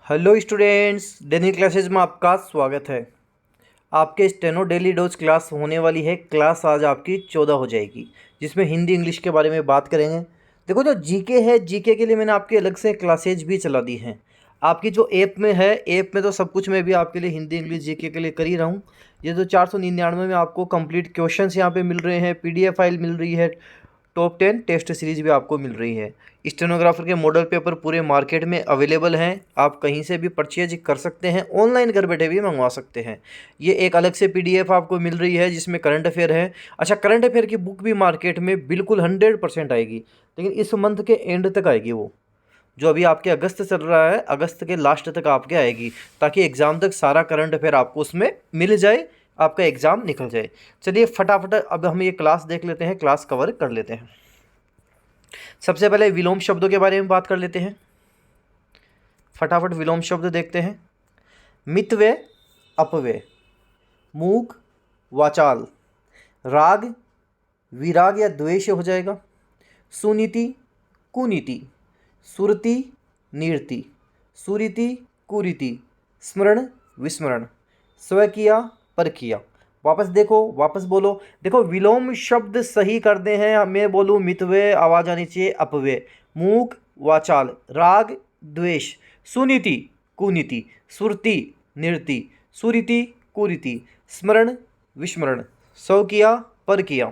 Hello students, daily classes में आपका स्वागत है। आपके स्टेनो डेली डोज क्लास होने वाली है। क्लास आज आपकी 14 हो जाएगी, जिसमें हिंदी इंग्लिश के बारे में बात करेंगे। देखो, जो जीके है, जीके के लिए मैंने आपके अलग से क्लासेज भी चला दी हैं। आपकी जो ऐप में है, ऐप में तो सब कुछ मैं भी आपके लिए हिंदी इंग्लिश जीके के लिए कर ही रहा हूँ। ये जो 499 में आपको कंप्लीट क्वेश्चंस यहाँ पे मिल रहे हैं, पीडीएफ फाइल मिल रही है, टॉप 10 टेस्ट सीरीज भी आपको मिल रही है। स्टेनोग्राफर के मॉडल पेपर पूरे मार्केट में अवेलेबल हैं। आप कहीं से भी परचेज कर सकते हैं, ऑनलाइन घर बैठे भी मंगवा सकते हैं। ये एक अलग से पीडीएफ आपको मिल रही है जिसमें करंट अफेयर है। अच्छा, करंट अफेयर की बुक भी मार्केट में बिल्कुल 100% आएगी, लेकिन इस मंथ के एंड तक आएगी। वो जो अभी आपके अगस्त चल रहा है, अगस्त के लास्ट तक आपके आएगी, ताकि एग्ज़ाम तक सारा करंट अफेयर आपको उसमें मिल जाए, आपका एग्ज़ाम निकल जाए। चलिए फटाफट अब हम ये क्लास देख लेते हैं, क्लास कवर कर लेते हैं। सबसे पहले विलोम शब्दों के बारे में बात कर लेते हैं। फटाफट विलोम शब्द देखते हैं। मितव्यय, अपव्यय, मूक, वाचाल, राग, विराग या द्वेष हो जाएगा, सुनीति, कुनीति, सुरति, नीरति, सुरीति, कुरीति, स्मरण, विस्मरण, स्वकिया, परकिया। वापस देखो, वापस बोलो। देखो, विलोम शब्द सही कर दे हैं। मैं बोलूँ मितव्यय, आवाज आनी चाहिए अपव्यय, मूक, वाचाल, राग, द्वेष, सुनीति, कुनीति, सुरति, नीरति, सुरीति, कुरीति, स्मरण, विस्मरण, स्वकिया, परकिया।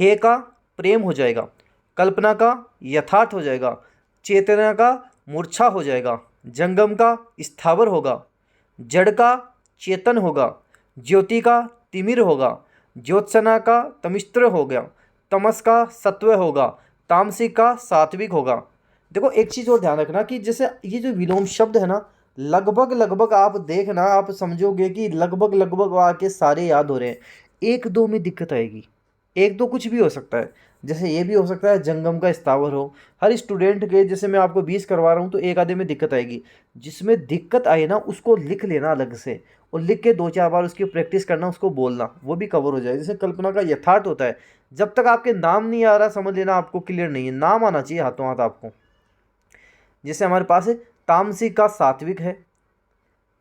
हे का प्रेम हो जाएगा, कल्पना का यथार्थ हो जाएगा, चेतना का मूर्छा हो जाएगा, जंगम का स्थावर होगा, जड़ का चेतन होगा, ज्योति का तिमिर होगा, ज्योत्सना का तमिस्त्र हो गया, तमस का सत्व होगा, तामसिक का सात्विक होगा। देखो, एक चीज़ और ध्यान रखना कि जैसे ये जो विलोम शब्द है ना, लगभग लगभग आप देखना, आप समझोगे कि लगभग लगभग आके सारे याद हो रहे हैं। एक दो में दिक्कत आएगी, एक दो कुछ भी हो सकता है। जैसे ये भी हो सकता है जंगम का स्थावर हो। हर स्टूडेंट के, जैसे मैं आपको 20 करवा रहा हूँ तो एक आधे में दिक्कत आएगी। जिसमें दिक्कत आए ना, उसको लिख लेना अलग से, और लिख के 2-4 बार उसकी प्रैक्टिस करना, उसको बोलना, वो भी कवर हो जाए। जैसे कल्पना का यथार्थ होता है, जब तक आपके नाम नहीं आ रहा समझ लेना आपको क्लियर नहीं है। नाम आना चाहिए हाथों हाथ आपको। जैसे हमारे पास है तामसिक का सात्विक है,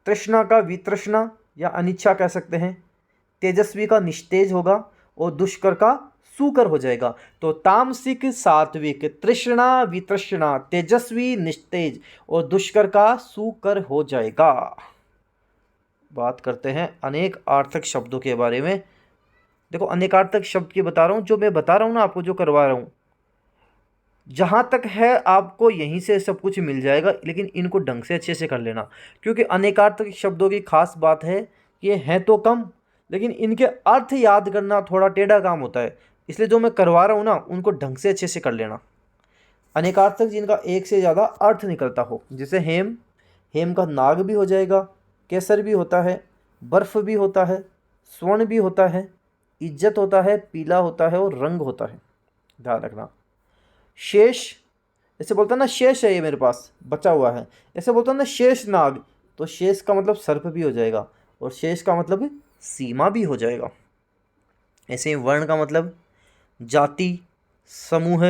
तृष्णा का वितृष्णा या अनिच्छा कह सकते हैं, तेजस्वी का निस्तेज होगा, और दुष्कर का सुकर हो जाएगा। तो तामसिक, सात्विक, तृष्णा, वितृष्णा, तेजस्वी, निस्तेज और दुष्कर का सुकर हो जाएगा। बात करते हैं अनेक अर्थक शब्दों के बारे में। देखो, अनेकार्थक शब्द की बता रहा हूँ, जो मैं बता रहा हूँ ना आपको, जो करवा रहा हूँ, जहाँ तक है आपको यहीं से सब कुछ मिल जाएगा, लेकिन इनको ढंग से अच्छे से कर लेना। क्योंकि अनेकार्थक शब्दों की खास बात है कि ये हैं तो कम, लेकिन इनके अर्थ याद करना थोड़ा टेढ़ा काम होता है। इसलिए जो मैं करवा रहा हूँ ना, उनको ढंग से अच्छे से कर लेना। अनेकार्थक जिनका एक से ज़्यादा अर्थ निकलता हो, जैसे हेम, हेम का नाग भी हो जाएगा, केसर भी होता है, बर्फ भी होता है, स्वर्ण भी होता है, इज्जत होता है, पीला होता है और रंग होता है। ध्यान रखना। शेष, ऐसे बोलता है ना, शेष है ये मेरे पास बचा हुआ है, ऐसे बोलता है ना शेष नाग, तो शेष का मतलब सर्प भी हो जाएगा, और शेष का मतलब सीमा भी हो जाएगा। ऐसे ही वर्ण का मतलब जाति, समूह,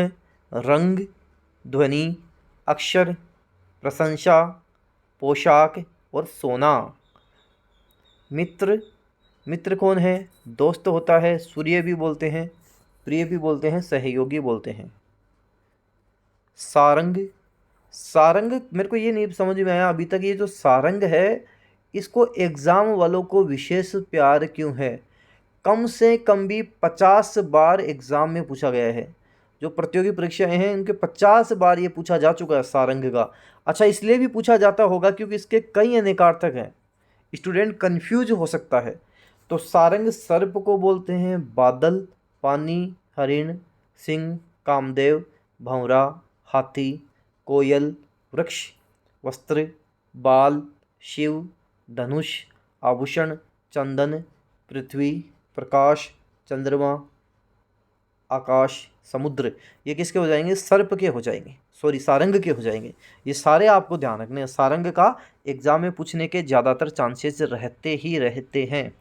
रंग, ध्वनि, अक्षर, प्रशंसा, पोशाक और सोना। मित्र, मित्र कौन है? दोस्त होता है, सूर्य भी बोलते हैं, प्रिय भी बोलते हैं, सहयोगी बोलते हैं। सारंग, सारंग मेरे को ये नहीं समझ में आया अभी तक, ये जो सारंग है, इसको एग्ज़ाम वालों को विशेष प्यार क्यों है? कम से कम भी 50 बार एग्ज़ाम में पूछा गया है। जो प्रतियोगी परीक्षाएं हैं उनके 50 बार ये पूछा जा चुका है सारंग का। अच्छा, इसलिए भी पूछा जाता होगा क्योंकि इसके कई अनेकार्थक हैं, स्टूडेंट कंफ्यूज हो सकता है। तो सारंग सर्प को बोलते हैं, बादल, पानी, हरिण, सिंह, कामदेव, भंवरा, हाथी, कोयल, वृक्ष, वस्त्र, बाल, शिव, धनुष, आभूषण, चंदन, पृथ्वी, प्रकाश, चंद्रमा, आकाश, समुद्र। ये किसके हो जाएंगे? सर्प के हो जाएंगे, सॉरी सारंग के हो जाएंगे। ये सारे आपको ध्यान रखने हैं। सारंग का एग्जाम में पूछने के ज़्यादातर चांसेस रहते ही रहते हैं।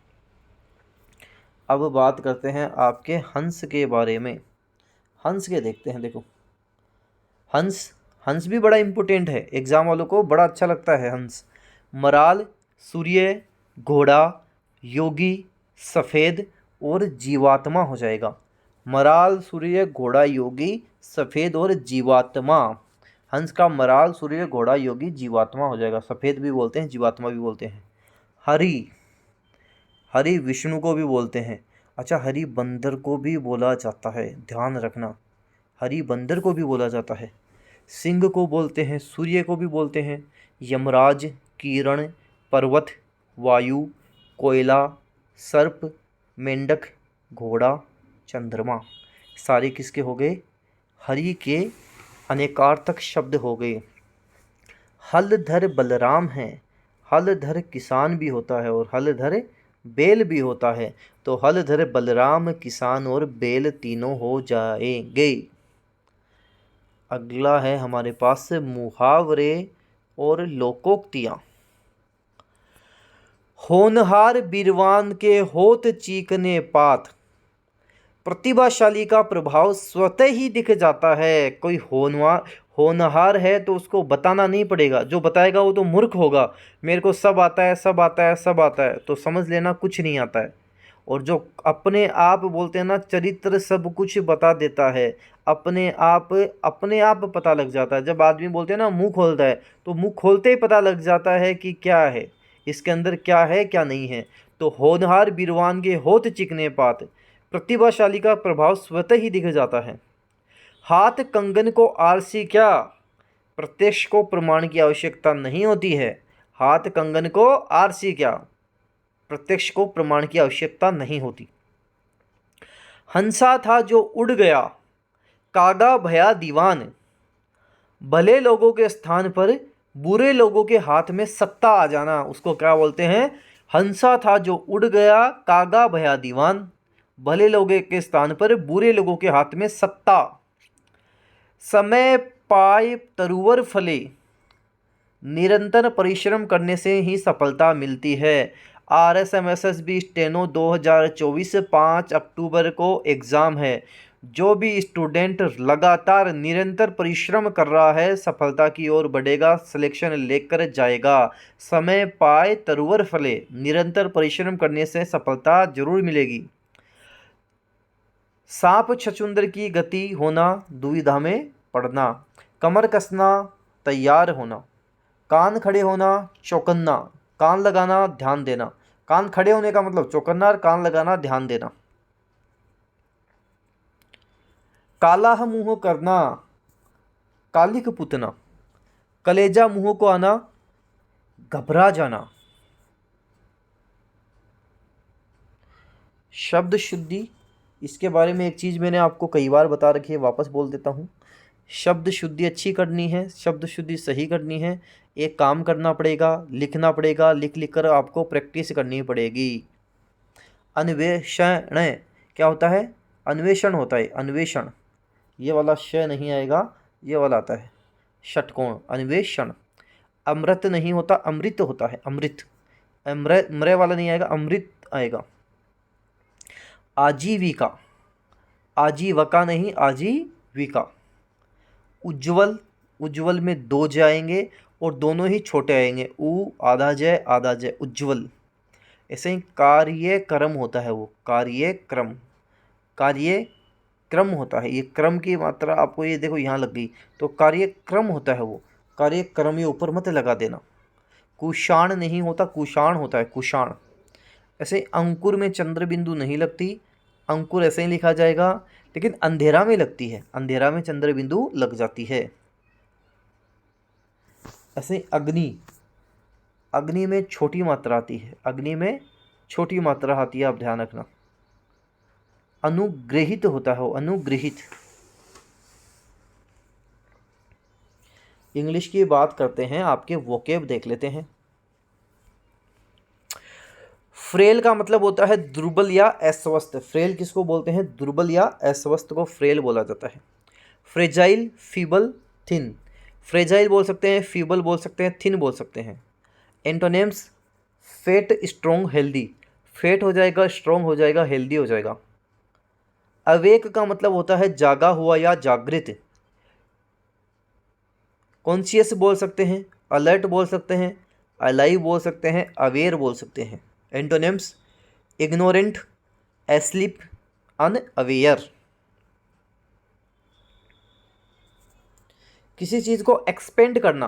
अब बात करते हैं आपके हंस के बारे में। हंस के देखते हैं। देखो, हंस, हंस भी बड़ा इम्पोर्टेंट है, एग्जाम वालों को बड़ा अच्छा लगता है हंस। मराल, सूर्य, घोड़ा, योगी, सफ़ेद और जीवात्मा हो जाएगा। मराल, सूर्य, घोड़ा, योगी, सफ़ेद और जीवात्मा। हंस का मराल, सूर्य, घोड़ा, योगी, जीवात्मा हो जाएगा। सफ़ेद भी बोलते हैं, जीवात्मा भी बोलते हैं। हरि, हरि विष्णु को भी बोलते हैं। अच्छा, हरि बंदर को भी बोला जाता है, ध्यान रखना, हरि बंदर को भी बोला जाता है। सिंह को बोलते हैं, सूर्य को भी बोलते हैं। यमराज, किरण, पर्वत, वायु, कोयला, सर्प, मेंढक, घोड़ा, चंद्रमा, सारे किसके हो गए? हरि के अनेकार्थक शब्द हो गए। हलधर बलराम है, हलधर किसान भी होता है और हलधर बेल भी होता है, तो हलधर बलराम किसान और बेल तीनों हो जाएंगे। अगला है हमारे पास मुहावरे और लोकोक्तियाँ। होनहार बीरवान के होत चीकने पात, प्रतिभाशाली का प्रभाव स्वतः ही दिख जाता है। कोई होनहार है तो उसको बताना नहीं पड़ेगा, जो बताएगा वो तो मूर्ख होगा। मेरे को सब आता है, सब आता है, सब आता है, तो समझ लेना कुछ नहीं आता है। और जो अपने आप बोलते हैं ना, चरित्र सब कुछ बता देता है, अपने आप पता लग जाता है। जब आदमी बोलते हैं ना मुंह खोलता है, तो मुंह खोलते ही पता लग जाता है कि क्या है, इसके अंदर क्या है क्या नहीं है। तो होनहार बीरवान के होत चिकने पात, प्रतिभाशाली का प्रभाव स्वतः ही दिख जाता है। हाथ कंगन को आरसी क्या, प्रत्यक्ष को प्रमाण की आवश्यकता नहीं होती है। हाथ कंगन को आरसी क्या, प्रत्यक्ष को प्रमाण की आवश्यकता नहीं होती। हंसा था जो उड़ गया, कागा भया दीवान, भले लोगों के स्थान पर बुरे लोगों के हाथ में सत्ता आ जाना, उसको क्या बोलते हैं? हंसा था जो उड़ गया, कागा भया दीवान, भले लोगों के स्थान पर बुरे लोगों के हाथ में सत्ता। समय पाए तरुवर फले, निरंतर परिश्रम करने से ही सफलता मिलती है। RSMSSB स्टेनो 2024 5 अक्टूबर को एग्ज़ाम है। जो भी स्टूडेंट लगातार निरंतर परिश्रम कर रहा है, सफलता की ओर बढ़ेगा, सिलेक्शन लेकर जाएगा। समय पाए तरुवर फले, निरंतर परिश्रम करने से सफलता जरूर मिलेगी। सांप छछूंदर की गति होना, दुविधा में पड़ना, कमर कसना, तैयार होना, कान खड़े होना, चौकन्ना, कान लगाना, ध्यान देना। कान खड़े होने का मतलब चौकन्ना और कान लगाना ध्यान देना। काला मुंह करना, कालिक पुतना, कलेजा मुंह को आना, घबरा जाना। शब्द शुद्धि, इसके बारे में एक चीज़ मैंने आपको कई बार बता रखी है, वापस बोल देता हूँ। शब्द शुद्धि अच्छी करनी है, शब्द शुद्धि सही करनी है, एक काम करना पड़ेगा, लिखना पड़ेगा, लिख लिख कर आपको प्रैक्टिस करनी पड़ेगी। अन्वेषण क्या होता है? अन्वेषण होता है, अन्वेषण। ये वाला श नहीं आएगा, ये वाला आता है षटकोण, अन्वेषण। अमृत नहीं होता, अमृत होता है, अमृत। मरे वाला नहीं आएगा, अमृत आएगा। आजीविका, आजीवका नहीं, आजीविका। उज्ज्वल, उज्ज्वल में दो ज आएंगे और दोनों ही छोटे आएंगे, उ आधा जय आधा जय, उज्ज्वल। ऐसे ही कार्यक्रम होता है, वो कार्यक्रम, कार्यक्रम होता है। ये क्रम की मात्रा आपको ये देखो यहाँ लग गई, तो कार्यक्रम होता है वो, कार्यक्रम, ये ऊपर मत लगा देना। कुषाण नहीं होता, कुषाण होता है, कुषाण। ऐसे अंकुर में चंद्र बिंदु नहीं लगती, अंकुर ऐसे ही लिखा जाएगा, लेकिन अंधेरा में लगती है, अंधेरा में चंद्र बिंदु लग जाती है। ऐसे अग्नि, अग्नि में छोटी मात्रा आती है, अग्नि में छोटी मात्रा आती है, आप ध्यान रखना। अनुग्रहित होता है, अनुग्रहित। इंग्लिश की बात करते हैं, आपके वोकेब देख लेते हैं। फ्रेल का मतलब होता है दुर्बल या अस्वस्थ। फ्रेल किसको बोलते हैं? दुर्बल या अस्वस्थ को फ्रेल बोला जाता है। Fragile, feeble, thin. फ्रेजाइल बोल सकते हैं, फीबल बोल सकते हैं, थिन बोल सकते हैं। Antonyms, fat, strong, healthy. Fat हो जाएगा, स्ट्रोंग हो जाएगा, हेल्दी हो जाएगा। अवेक का मतलब होता है जागा हुआ या जागृत। कॉन्शियस बोल सकते हैं, अलर्ट बोल सकते हैं, अलाइव बोल सकते हैं, अवेयर बोल सकते हैं। Antonyms ignorant, asleep, unaware. किसी चीज़ को एक्सपेंड करना,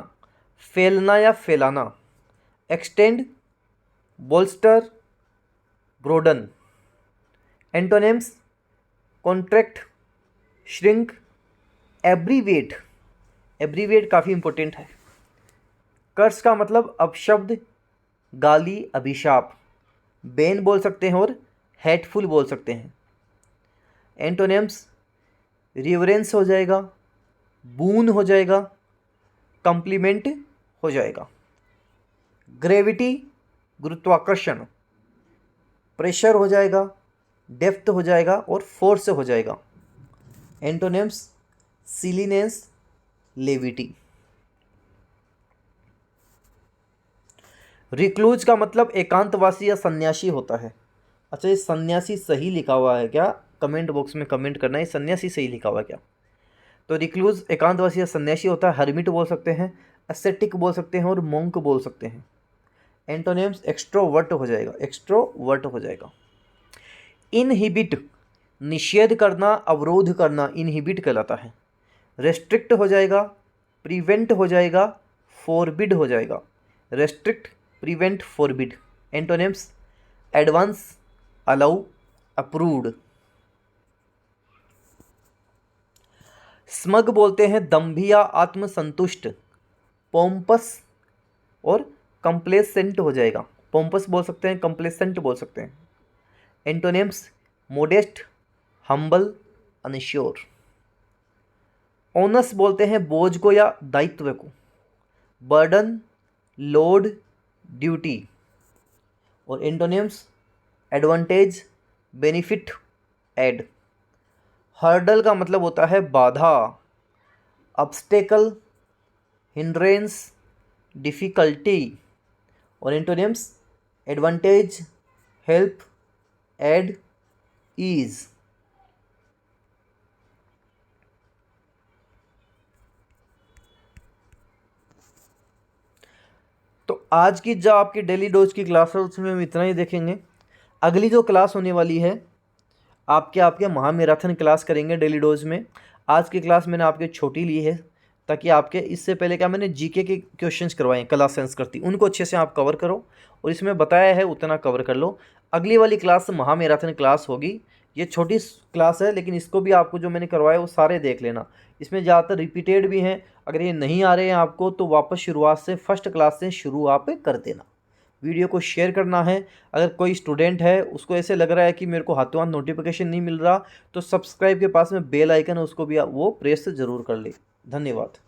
फैलना या फैलाना। Extend, bolster, broaden. Antonyms contract, shrink, abbreviate. Abbreviate काफ़ी इंपॉर्टेंट है। कर्स का मतलब अपशब्द, गाली, अभिशाप। बेन बोल सकते हैं और हेटफुल बोल सकते हैं। एंटोनिम्स रिवरेंस हो जाएगा, बून हो जाएगा, कॉम्प्लीमेंट हो जाएगा। ग्रेविटी गुरुत्वाकर्षण, प्रेशर हो जाएगा, डेप्थ हो जाएगा और फोर्स हो जाएगा। Antonyms सिलीनेस, levity. रिक्लूज का मतलब एकांतवासी या सन्यासी होता है। अच्छा, ये सन्यासी सही लिखा हुआ है क्या? कमेंट बॉक्स में कमेंट करना है, सन्यासी सही लिखा हुआ है क्या? तो रिक्लूज एकांतवासी या सन्यासी होता है। हर्मिट बोल सकते हैं, एसेटिक बोल सकते हैं और मोंक बोल सकते हैं। एंटोनिम्स एक्सट्रोवर्ट हो जाएगा, एक्सट्रोवर्ट हो जाएगा। इनहिबिट निषेध करना, अवरोध करना, इनहिबिट कहलाता है। रेस्ट्रिक्ट हो जाएगा, प्रिवेंट हो जाएगा, फॉरबिड हो जाएगा। Restrict, prevent, forbid. Antonyms advance, allow, approved. Smug बोलते हैं दम्भी या आत्मसंतुष्ट। पोम्पस और कंप्लेसेंट हो जाएगा। पोम्पस बोल सकते हैं, कंप्लेसेंट बोल सकते हैं। Antonyms modest, humble, unsure. Onus बोलते हैं बोझ को या दायित्व को। Burden, load, duty. और antonyms advantage, benefit, aid. Hurdle का मतलब होता है बाधा, ऑब्स्टेकल, हिंड्रेंस, डिफ़िकल्टी। और antonyms advantage, help, aid, ease. तो आज की जो आपकी डेली डोज की क्लास है उसमें हम इतना ही देखेंगे। अगली जो क्लास होने वाली है आपके महामैराथन क्लास करेंगे डेली डोज में। आज की क्लास मैंने आपके छोटी ली है ताकि आपके इससे पहले क्या मैंने जीके के क्वेश्चंस करवाए क्लास संस्कृत, उनको अच्छे से आप कवर करो और इसमें बताया है उतना कवर कर लो। अगली वाली क्लास महामैराथन क्लास होगी। ये छोटी क्लास है लेकिन इसको भी आपको जो मैंने करवाया वो सारे देख लेना। इसमें ज़्यादातर रिपीटेड भी हैं। अगर ये नहीं आ रहे हैं आपको तो वापस शुरुआत से फर्स्ट क्लास से शुरू आप कर देना। वीडियो को शेयर करना है। अगर कोई स्टूडेंट है उसको ऐसे लग रहा है कि मेरे को हाथों हाथ नोटिफिकेशन नहीं मिल रहा तो सब्सक्राइब के पास में बेल आइकन है उसको भी वो प्रेस ज़रूर कर ले। धन्यवाद।